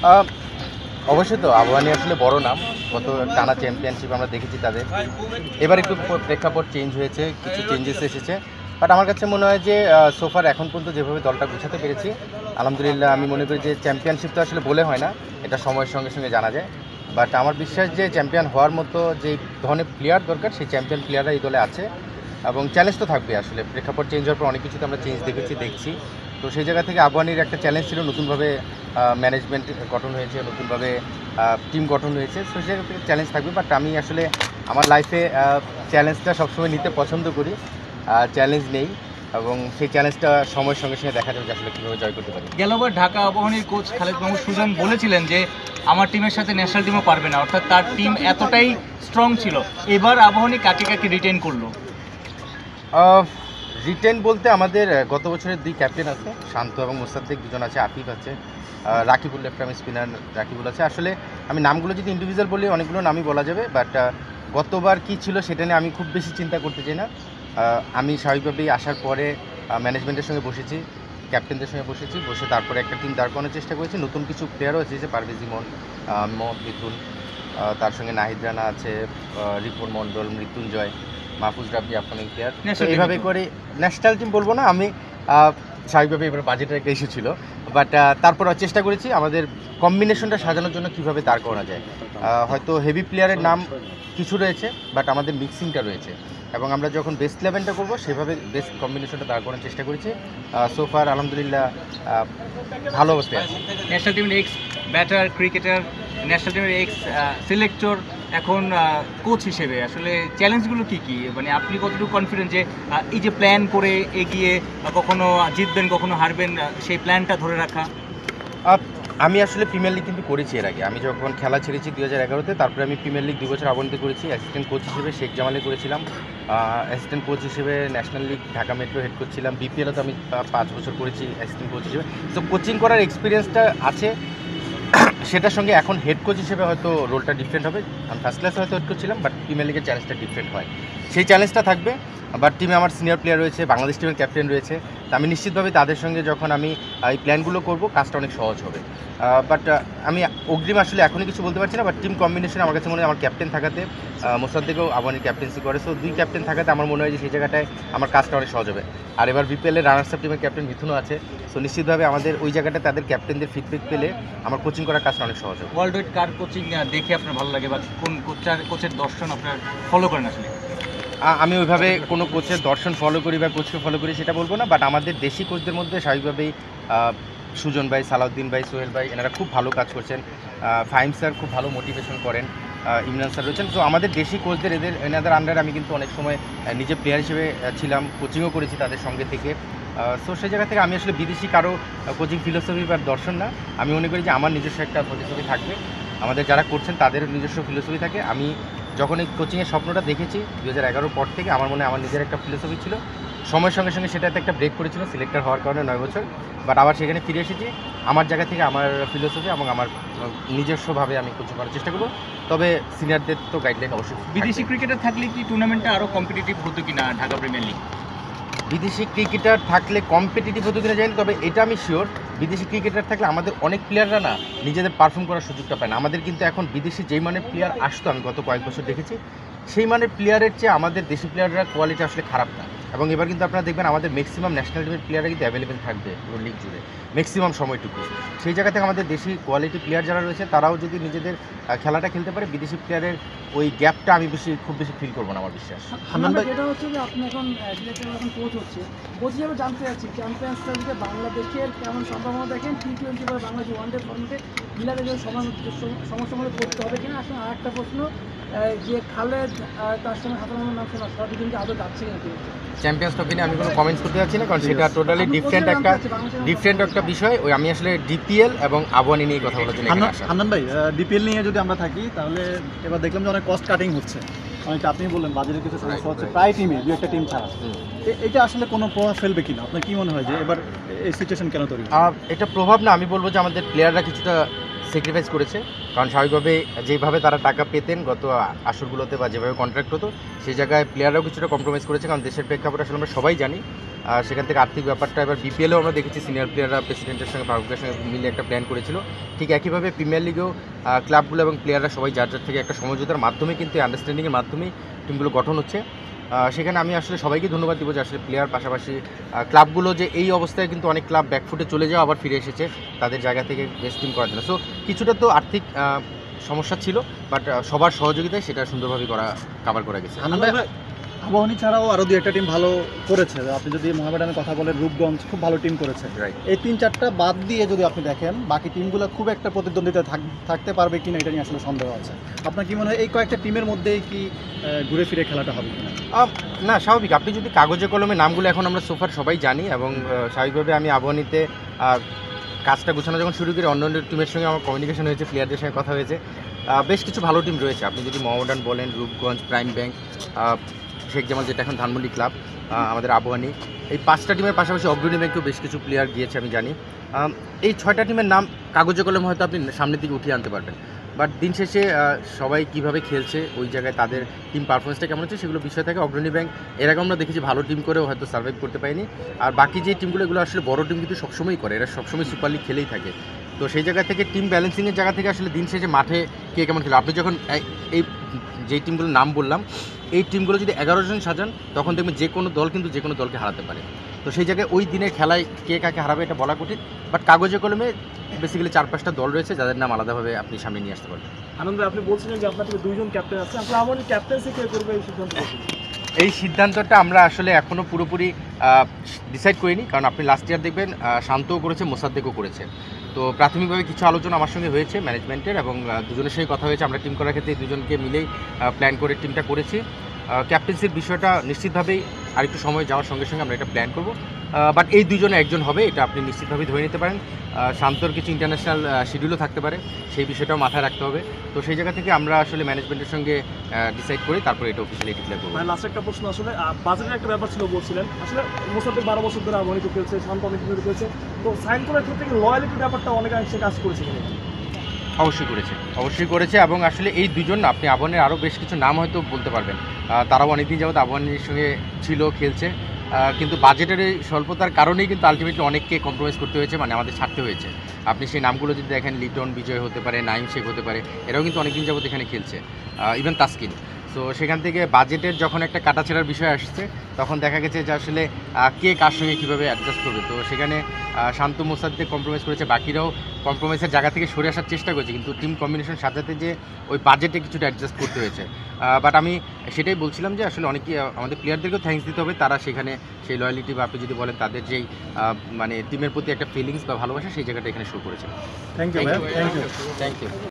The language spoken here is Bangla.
আহ, অবশ্যই তো আবাহনী আসলে বড় নাম, গত টানা চ্যাম্পিয়নশিপ আমরা দেখেছি তাদের। এবার একটু প্রেক্ষাপট চেঞ্জ হয়েছে, কিছু চেঞ্জেস এসেছে, বাট আমার কাছে মনে হয় যে সোফার এখন পর্যন্ত যেভাবে দলটা গুছাতে পেরেছি, আলহামদুলিল্লাহ আমি মনে করি যে চ্যাম্পিয়নশিপ তো আসলে বলে হয় না, এটা সময়ের সঙ্গে সঙ্গে জানা যায়। বাট আমার বিশ্বাস যে চ্যাম্পিয়ন হওয়ার মতো যে ধরনের প্লেয়ার দরকার সেই চ্যাম্পিয়ন প্লেয়াররা এই দলে আছে, এবং চ্যালেঞ্জ তো থাকবে। আসলে প্রেক্ষাপট চেঞ্জ হওয়ার পর অনেক কিছুতে আমরা চেঞ্জ দেখছি। তো সেই জায়গা থেকে আবাহনীর একটা চ্যালেঞ্জ ছিল, নতুনভাবে ম্যানেজমেন্ট গঠন হয়েছে, নতুনভাবে টিম গঠন হয়েছে, সো সেই জায়গা থেকে চ্যালেঞ্জ থাকবে। বাট আমি আসলে আমার লাইফে চ্যালেঞ্জটা সবসময় নিতে পছন্দ করি, চ্যালেঞ্জ নেই, এবং সেই চ্যালেঞ্জটা সময়ের সঙ্গে সঙ্গে দেখা যাবে যে আসলে কীভাবে জয় করতে পারি। গেলবার ঢাকা আবাহনীর কোচ খালেদ মাহমুদ সুজন বলেছিলেন যে আমার টিমের সাথে ন্যাশনাল টিমও পারবে না, অর্থাৎ তার টিম এতটাই স্ট্রং ছিল। এবার আবাহনী কাকে কাকে রিটেন করলো? রিটেন বলতে আমাদের গত বছরের দুই ক্যাপ্টেন আছে, শান্ত এবং মোসাদ্দেক, দুজন আছে, আফিফ আছে, Rakibul left arm spinner Rakibul আছে। আসলে আমি নামগুলো যদি ইন্ডিভিজুয়াল বলি অনেকগুলো নামই বলা যাবে, বাট গতবার কি ছিল সেটা নিয়ে আমি খুব বেশি চিন্তা করতে চাই না। আমি স্বাভাবিকভাবেই আসার পরে ম্যানেজমেন্টের সঙ্গে বসেছি, ক্যাপ্টেনদের সঙ্গে বসে তারপরে একটা টিম দাঁড় করানোর চেষ্টা করেছি। নতুন কিছু প্লেয়ারও আছে, যে পারভেজ ইমন, মোহাম্মদ মিথুন, তার সঙ্গে নাহিদ রানা আছে, রিপন মণ্ডল, মৃত্যুঞ্জয়, মাহফুজ রাব্বি আপকামিং প্লেয়ার। তো এইভাবে করে ন্যাশনাল টিম বলবো না আমি, স্বাভাবিকভাবে এবার বাজেটের একটা ইস্যু ছিল, বাট তারপর চেষ্টা করেছি আমাদের কম্বিনেশনটা সাজানোর জন্য কীভাবে দাঁড় করানো যায়। হয়তো হেভি প্লেয়ারের নাম কিছু রয়েছে, বাট আমাদের মিক্সিংটা রয়েছে, এবং আমরা যখন বেস্ট ইলেভেনটা করবো সেভাবে বেস্ট কম্বিনেশনটা দাঁড় করানোর চেষ্টা করেছি। সোফার আলহামদুলিল্লাহ ভালো অবস্থায় আছে। ন্যাশনাল টিমের এক্স ব্যাটার ক্রিকেটার, ন্যাশনাল টিমের এক্স সিলেক্টর, এখন কোচ হিসেবে আসলে চ্যালেঞ্জগুলো কি কি, মানে আপনি কতটুকু কনফিডেন্ট যে এই যে প্ল্যান করে এগিয়ে কখনো জিতবেন কখনো হারবেন, সেই প্ল্যানটা ধরে রাখা? আমি আসলে প্রিমিয়ার লিগ কিন্তু করেছি এর আগে। আমি যখন খেলা ছেড়েছি 2011-তে, তারপরে আমি প্রিমিয়ার লিগ 2 বছর আবাহনীতে করেছি। অ্যাসিস্ট্যান্ট কোচ হিসেবে শেখ জামালে করেছিলাম, অ্যাসিস্ট্যান্ট কোচ হিসেবে national league Dhaka metro head coach ছিলাম। বিপিএলও তো আমি 5 বছর করেছি অ্যাসিস্ট্যান্ট কোচ হিসেবে। তো কোচিং করার এক্সপিরিয়েন্সটা আছে, সেটার সঙ্গে এখন হেড কোচ হিসেবে হয়তো রোলটা ডিফারেন্ট হবে। আমি ফার্স্ট ক্লাসে হয়তো হেড কোচ ছিলাম, বাট প্রিমিয়ার লিগের চ্যালেঞ্জটা ডিফারেন্ট হয়, সেই চ্যালেঞ্জটা থাকবে। বাট টিমে আমার সিনিয়র প্লেয়ার রয়েছে, বাংলাদেশ টিমের ক্যাপ্টেন রয়েছে, তো আমি নিশ্চিতভাবে তাদের সঙ্গে যখন আমি এই প্ল্যানগুলো করব কাজটা অনেক সহজ হবে। বাট আমি অগ্রিম আসলে এখনই কিছু বলতে পারছি না, বাট টিম কম্বিনেশন আমার কাছে মনে হয় আমার ক্যাপ্টেন থাকাতে, মোসাদ্দেকও আবাহনীর ক্যাপ্টেন্সি করে, সো দুই ক্যাপ্টেন থাকাতে আমার মনে হয় যে সেই জায়গাটায় আমার কাজটা অনেক সহজ হবে। আর এবার বিপিএলের রানার্স আপ টিমের ক্যাপ্টেন মিথুনও আছে, সো নিশ্চিতভাবে আমাদের ওই জায়গাটা তাদের ক্যাপ্টেনদের ফিডব্যাক পেলে আমার কোচিং করার কাজটা অনেক সহজ হবে। ওয়ার্ল্ড ওয়াইড কার কোচিং দেখে আপনার ভালো লাগে, বা কোন কোচের দর্শন আপনার ফলো করেন আসলে? আমি ওইভাবে কোনো কোচের দর্শন ফলো করি বা কোচকে ফলো করি সেটা বলবো না, বাট আমাদের দেশি কোচদের মধ্যে স্বাভাবিকভাবেই সুজন ভাই, সালাউদ্দিন ভাই, সোহেল ভাই, এনারা খুব ভালো কাজ করছেন। ফাহিম স্যার খুব ভালো মোটিভেশন করেন, ইমরান স্যার রয়েছেন। তো আমাদের দেশি কোচদের এনাদের আন্ডারে আমি কিন্তু অনেক সময় নিজে প্লেয়ার হিসেবে ছিলাম, কোচিংও করেছি তাদের সঙ্গে থেকে। সো সেই জায়গা থেকে আমি আসলে বিদেশি কারো কোচিং ফিলোসফি বা দর্শন না, আমি মনে করি যে আমার নিজস্ব একটা ফিলোসফি থাকবে, আমাদের যারা করছেন তাদের নিজস্ব ফিলোসফি থাকে। আমি যখন এই কোচিংয়ের স্বপ্নটা দেখেছি 2011 পর থেকে, আমার মনে হয় আমার নিজের একটা ফিলোসফি ছিল। সময়ের সঙ্গে সঙ্গে সেটাতে একটা ব্রেক করেছিল সিলেক্টর হওয়ার কারণে 9 বছর, বাট আবার সেখানে ফিরে এসেছি আমার জায়গা থেকে, আমার ফিলোসফি এবং আমার নিজস্বভাবে আমি কোচিং করার চেষ্টা করবো। তবে সিনিয়রদের তো গাইডলাইন অবশ্যই। বিদেশি ক্রিকেটার থাকলে কি টুর্নামেন্টটা আরও কম্পিটিটিভ হতো কিনা ঢাকা প্রিমিয়ার লিগ? বিদেশি ক্রিকেটার থাকলে কম্পিটিটিভ হতো কিনা জানি, তবে এটা আমি শিওর বিদেশি ক্রিকেটার থাকলে আমাদের অনেক প্লেয়াররা না নিজেদের পারফর্ম করার সুযোগটা পায় না। আমাদের কিন্তু এখন বিদেশি যেই মানের প্লেয়ার আসতো, আমি গত কয়েক বছর দেখেছি, সেই মানের প্লেয়ারের চেয়ে আমাদের দেশি প্লেয়াররা কোয়ালিটি আসলে খারাপ না। এবং এবার কিন্তু আপনারা দেখবেন আমাদের ম্যাক্সিমাম ন্যাশনাল টিমের প্লেয়াররা কিন্তু অ্যাভেলেবেল থাকবে পুরো লিগ জুড়ে ম্যাক্সিমাম সময়টুকু। সেই জায়গা থেকে আমাদের দেশি কোয়ালিটি প্লেয়ার যারা রয়েছে তারাও যদি নিজেদের খেলাটা খেলতে পারে, বিদেশি প্লেয়ারের ওই গ্যাপটা আমি খুব বেশি ফিল করবো না আমার বিশ্বাস। হান্নান ভাই, যেটা হচ্ছে যে আপনি এখন ডিরেক্টর যখন কোচ হচ্ছে, কোচ হিসেবে জানতে চাচ্ছি চ্যাম্পিয়ন্স ট্রফিতে বাংলাদেশের কেমন সম্ভাবনা দেখেন, T20 বা বাংলাদেশ ওয়ানডে ফর্মেটে মিলাতে গেলে সমস্যা মধ্যে করতে হবে কিনা। আসলে আর একটা প্রশ্ন, যে খালেদ তার সঙ্গে হাসানের নাম শোনা, তারা দুজনকে আদৌ যাচ্ছে কিনা চ্যাম্পিয়ন্স ট্রফি নিয়ে আমি কোনো কমেন্টস করতে যাচ্ছি না, কারণ সেটা টোটালি ডিফারেন্ট একটা বিষয়। ওই আমি আসলে ডিপিএল এবং আবাহনী নিয়ে কথা বলার জন্য এখানে আসা। হান্নান ভাই, ডিপিএল নিয়ে যদি আমরা থাকি তাহলে এবার দেখলাম যে অনেক কস্ট কাটিং হচ্ছে, অনেকটা আপনি বললেন বাজেটের কিছু সমস্যা হচ্ছে প্রায় টিমে, দু একটা টিম ছাড়া। এটা আসলে কোনো প্রভাব ফেলবে কিনা, আপনার কি মনে হয় যে এবার এই সিচুয়েশন কেন তৈরি? এটা প্রভাব না, আমি বলবো যে আমাদের প্লেয়াররা কিছুটা স্যাক্রিফাইস করেছে, কারণ স্বাভাবিকভাবে যেভাবে তারা টাকা পেতেন গত আসরগুলোতে বা যেভাবে কন্ট্রাক্ট হতো সেই জায়গায় প্লেয়াররাও কিছুটা কম্প্রোমাইজ করেছে, কারণ দেশের প্রেক্ষাপট আসলে আমরা সবাই জানি। সেখান থেকে আর্থিক ব্যাপারটা এবার বিপিএলেও আমরা দেখেছি সিনিয়র প্লেয়াররা প্রেসিডেন্টের সঙ্গে ফারুকের সঙ্গে মিলে একটা প্ল্যান করেছিল। ঠিক একইভাবে প্রিমিয়ার লিগেও ক্লাবগুলো এবং প্লেয়াররা সবাই যার যার থেকে একটা সমঝোতার মাধ্যমে কিন্তু আন্ডারস্ট্যান্ডিংয়ের মাধ্যমেই টিমগুলো গঠন হচ্ছে। সেখানে আমি আসলে সবাইকে ধন্যবাদ দিব যে আসলে প্লেয়ার পাশাপাশি ক্লাবগুলো যে এই অবস্থায় কিন্তু অনেক ক্লাব ব্যাকফুটে চলে যাওয়া আবার ফিরে এসেছে তাদের জায়গা থেকে বেস্ট টিম করার জন্য। সো কিছুটা তো আর্থিক সমস্যা ছিল, বাট সবার সহযোগিতায় সেটা সুন্দরভাবে কাভার করা গেছে। আবাহনী ছাড়াও আরও 2-1টা টিম ভালো করেছে। আপনি যদি মোহামেডানের কথা বলেন, রূপগঞ্জ খুব ভালো টিম করেছে। রাইট। এই 3-4টা বাদ দিয়ে যদি আপনি দেখেন বাকি টিমগুলো খুব একটা প্রতিদ্বন্দ্বিতা থাকতে পারবে কিনা এটা নিয়ে আসলে সন্দেহ আছে। আপনার কি মনে হয় এই কয়েকটা টিমের মধ্যেই কি ঘুরে ফিরে খেলাটা হবে কিনা? না, স্বাভাবিক। আপনি যদি কাগজে কলমে নামগুলো এখন আমরা সোফার সবাই জানি, এবং স্বাভাবিকভাবে আমি আবাহনীতে কাজটা গোছানো যখন শুরু করি অন্য অন্য টিমের সঙ্গে আমার কমিউনিকেশন হয়েছে, প্লেয়ারদের সঙ্গে কথা হয়েছে। বেশ কিছু ভালো টিম রয়েছে। আপনি যদি মোহামেডান বলেন, রূপগঞ্জ, প্রাইম ব্যাংক, শেখ জামাল যেটা এখন ধানমন্ডি ক্লাব, আমাদের আবাহনী, এই 5টা টিমের পাশাপাশি অগ্রণী ব্যাংকেও বেশ কিছু প্লেয়ার গিয়েছে আমি জানি। এই 6টা টিমের নাম কাগজে কলমে হয়তো আপনি সামনের দিকে উঠিয়ে আনতে পারবেন, বাট দিন শেষে সবাই কীভাবে খেলছে, ওই জায়গায় তাদের টিম পারফরমেন্সটা কেমন হচ্ছে সেগুলো বিষয় থাকে। অগ্রণী ব্যাংক এর আগে আমরা দেখেছি ভালো টিম করেও হয়তো সার্ভাইভ করতে পারেনি। আর বাকি যে টিমগুলো এগুলো আসলে বড় টিম কিন্তু সবসময়ই করে, এরা সবসময় সুপার লিগ খেলেই থাকে। তো সেই জায়গা থেকে টিম ব্যালেন্সিংয়ের জায়গা থেকে আসলে দিন শেষে মাঠে কে কেমন খেলে, আপনি যখন এই যেই টিমগুলোর নাম বললাম এই টিমগুলো যদি 11 জন সাজান তখন দেখবেন যে কোনো দল কিন্তু যে কোনো দলকে হারাতে পারে। তো সেই জায়গায় ওই দিনের খেলায় কে কাকে হারাবে এটা বলা কঠিন, বাট কাগজে কলমে বেসিক্যালি 4-5টা দল রয়েছে যাদের নাম আলাদাভাবে আপনি সামনে নিয়ে আসতে পারবেন। আনন্দ, আপনি বলছিলেন যে আপনার টিমে 2জন ক্যাপ্টেন আছে, আসলে আমাদের ক্যাপ্টেন্সি কে করবে এই সিদ্ধান্ত? এই সিদ্ধান্তটা আমরা আসলে এখনও পুরোপুরি ডিসাইড করিনি, কারণ আপনি লাস্ট ইয়ার দেখবেন শান্তও করেছে, মোসাদ্দেকও করেছে। তো প্রাথমিকভাবে কিছু আলোচনা আমার সঙ্গে হয়েছে ম্যানেজমেন্টের, এবং দুজনের সঙ্গে কথা হয়েছে। আমরা টিম করার ক্ষেত্রে এই দুজনকে মিলেই প্ল্যান করে টিমটা করেছি। ক্যাপ্টেন্সির বিষয়টা নিশ্চিতভাবেই আরেকটু সময় যাওয়ার সঙ্গে সঙ্গে আমরা এটা প্ল্যান করব, বাট এই দুজনে একজন হবে এটা আপনি নিশ্চিতভাবেই ধরে নিতে পারেন। শান্তর কিছু ইন্টারন্যাশনাল শিডিউলও থাকতে পারে, সেই বিষয়টাও মাথায় রাখতে হবে। তো সেই জায়গা থেকে আমরা আসলে ম্যানেজমেন্টের সঙ্গে ডিসাইড করি, তারপরে এটা অফিসিয়ালি ডিক্লেয়ার করবো। লাস্ট একটা প্রশ্ন, আসলে বাজেটের একটা ব্যাপার ছিল বলছিলেন, আসলে মোসাদ্দেক 12 বছর ধরে আবাহনীতে খেলছে, শান্ত অনেক ধরে খেলছে, তো সাইন করার ক্ষেত্রে লয়ালিটির ব্যাপারটা অনেকাংশে কাজ করেছে কিনা? অবশ্যই করেছে, এবং আসলে এই দুজন আপনি আবাহনীর আরও বেশ কিছু নাম হয়তো বলতে পারবেন, তারাও অনেকদিন যাবত আবাহনীর সঙ্গে ছিল, খেলছে, কিন্তু বাজেটের এই স্বল্পতার কারণেই কিন্তু আলটিমেটলি অনেককে কম্প্রোমাইজ করতে হয়েছে, মানে আমাদের ছাড়তে হয়েছে। আপনি সেই নামগুলো যদি দেখেন, লিটন বিজয় হতে পারে, নাইম শেখ হতে পারে, এরাও কিন্তু অনেকদিন যাবত এখানে খেলছে, ইভেন তাসকিন। সো সেখান থেকে বাজেটের যখন একটা কাটাছেড়ার বিষয় আসছে তখন দেখা গেছে যে আসলে কে কার সঙ্গে কীভাবে অ্যাডজাস্ট করবে। তো সেখানে শান্ত মোসাদ্দেক কম্প্রোমাইজ করেছে, বাকিরাও কম্প্রোমাইজের জায়গা থেকে সরে আসার চেষ্টা করেছে, কিন্তু টিম কম্বিনেশন সাজাতে যে ওই বাজেটে কিছুটা অ্যাডজাস্ট করতে হয়েছে। বাট আমি সেটাই বলছিলাম যে আসলে অনেকেই আমাদের প্লেয়ারদেরকেও থ্যাঙ্কস দিতে হবে, তারা সেখানে সেই লয়ালিটি বা আপনি যদি বলেন তাদের যেই মানে টিমের প্রতি একটা ফিলিংস বা ভালোবাসা সেই জায়গাটা এখানে শো করেছে। Thank you. Thank you.